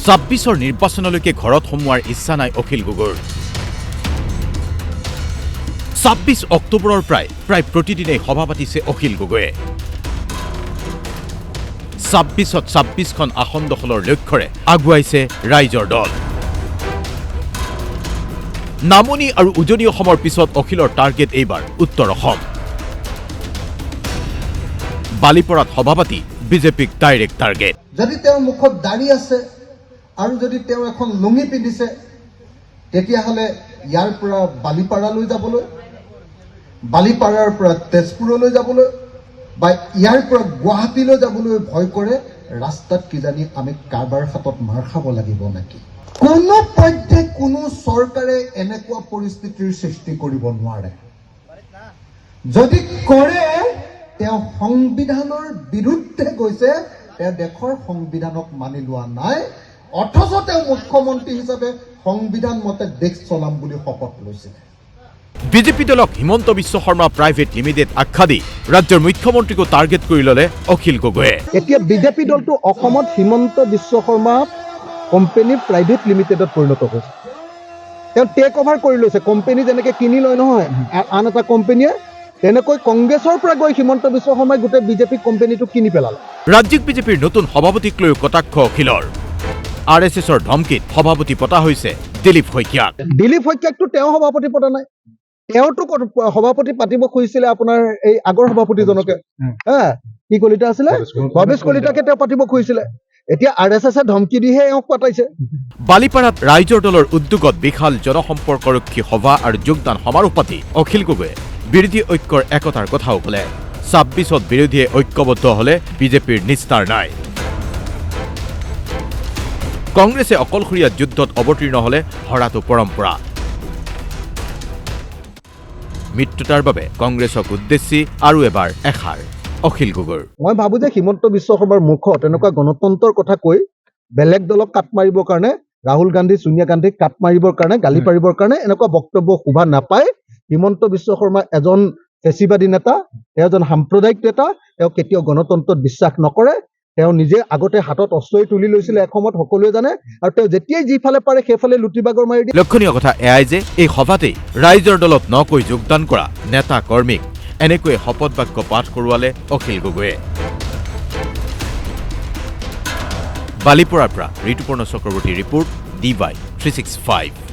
২৬ৰ নিৰ্বাচনলৈকে ঘৰত সোমোৱাৰ ইচ্ছা নাই অখিল গগৈৰ। ২৬ অক্টোবৰৰ প্ৰায় প্ৰতিদিনেই সভা পাতিছে অখিল গগৈয়ে। ২৬ত ২৬খন আসন দখলৰ লক্ষ্যৰে আগুৱাইছে ৰাইজৰ দল। নামনি আৰু উজনি অসমৰ পিছত অখিলৰ টাৰ্গেট এইবাৰ উত্তৰ অসম। বালিপৰাত সভা পাতি বিজেপিক ডাইৰেক্ট টাৰ্গেট। যদি তেওঁৰ মুখত দাড়ি আছে আৰু যদি তেওঁ এখন লুঙি পিন্ধিছে তেতিয়াহ'লে ইয়াৰ পৰা বালিপাৰালৈ যাবলৈ, বালিপাৰাৰ পৰা তেজপুৰলৈ যাবলৈ বা ইয়াৰ পৰা গুৱাহাটীলৈ যাবলৈ ভয় কৰে। ৰাস্তাত কিজানি আমি কাৰোবাৰ হাতত মাৰ খাব লাগিব নেকি? কোনো পধ্যে কোনো চৰকাৰে এনেকুৱা পৰিস্থিতিৰ সৃষ্টি কৰিব নোৱাৰে। যদি কৰে তেওঁ সংবিধানৰ বিৰুদ্ধে গৈছে, তেওঁ দেশৰ সংবিধানক মানি লোৱা নাই, অথচ তেওঁ মুখ্যমন্ত্ৰী হিচাপে সংবিধান মতে দেশ চলাম বুলি শপত লৈছিল। বিজেপি দলক হিমন্ত বিশ্ব শৰ্মা প্ৰাইভেট লিমিটেড আখ্যা দি ৰাজ্যৰ মুখ্যমন্ত্ৰীকো টাৰ্গেট কৰি ল'লে অখিল গগৈয়ে। এতিয়া বিজেপি দলটো অসমত হিমন্ত বিশ্ব শৰ্মা কোম্পানী প্ৰাইভেট লিমিটেডত পৰিণত হৈছে। তেওঁ টেক অভাৰ কৰি লৈছে। কোম্পানী যেনেকৈ কিনি লয় নহয় আন এটা কোম্পানীয়ে, তেনেকৈ কংগ্ৰেছৰ পৰা গৈ হিমন্ত বিশ্ব শৰ্মাই গোটেই বিজেপি কোম্পানীটো কিনি পেলালে। ৰাজ্যিক বিজেপিৰ নতুন সভাপতিক লৈ কটাক্ষ অখিলৰ। RSSৰ ধমকিত সভাপতি পতা হৈছে দিলীপ শইকীয়াক। দিলীপ শইকীয়াকটো তেওঁ সভাপতি পতা নাই। তেওঁতো সভাপতি পাতিব খুজিছিলে আপোনাৰ এই আগৰ সভাপতিজনকে, কি কলিতা আছিলে, ভৱেশ কলিতাকে তেওঁ পাতিব খুজিছিলে। এতিয়া RSSে ধমকি দিহে এওঁক পাতাইছে। বালিপাৰাত ৰাইজৰ দলৰ উদ্যোগত বিশাল জনসম্পৰ্কৰক্ষী সভা আৰু যোগদান সমাৰোহ পাতি অখিল গগৈয়ে বিৰোধী ঐক্যৰ একতাৰ কথাও ক'লে। ২৬ত বিৰোধীয়ে ঐক্যবদ্ধ হ'লে বিজেপিৰ নিস্তাৰ নাই। কংগ্ৰেছে অকলশৰীয়া যুদ্ধত অৱতীৰ্ণ হ'লে হৰাটো পৰম্পৰা। মিত্ৰতাৰ বাবে কংগ্ৰেছক উদ্দেশ্যি আৰু এবাৰ এষাৰ অখিল গগৈৰ। মই ভাবো যে হিমন্ত বিশ্ব শৰ্মাৰ মুখত এনেকুৱা গণতন্ত্ৰৰ কথা কৈ বেলেগ দলক কাট মাৰিবৰ কাৰণে, ৰাহুল গান্ধী সোনিয়া গান্ধীক কাট মাৰিবৰ কাৰণে, গালি পাৰিবৰ কাৰণে এনেকুৱা বক্তব্য শোভা নাপায়। হিমন্ত বিশ্ব শৰ্মা এজন ফেচিবাদী নেতা, তেওঁ এজন সাম্প্ৰদায়িক নেতা। তেওঁ কেতিয়াও গণতন্ত্ৰত বিশ্বাস নকৰে। তেওঁ নিজে আগতে হাতত অস্ত্ৰই তুলি লৈছিলে এসময়ত, সকলোৱে জানে, আৰু তেওঁ যেতিয়াই যিফালে পাৰে সেইফালে লুটিবাগৰ মাৰি দিয়ে। লক্ষণীয় কথা এয়াই যে এই সভাতেই ৰাইজৰ দলত নকৈ যোগদান কৰা নেতা কৰ্মীক এনেকৈয়ে শপত বাক্য পাঠ কৰোৱালে অখিল গগৈয়ে। বালিপৰাৰ পৰা ঋতুপৰ্ণ চক্ৰৱৰ্তী ৰিপৰ্ট DY 365।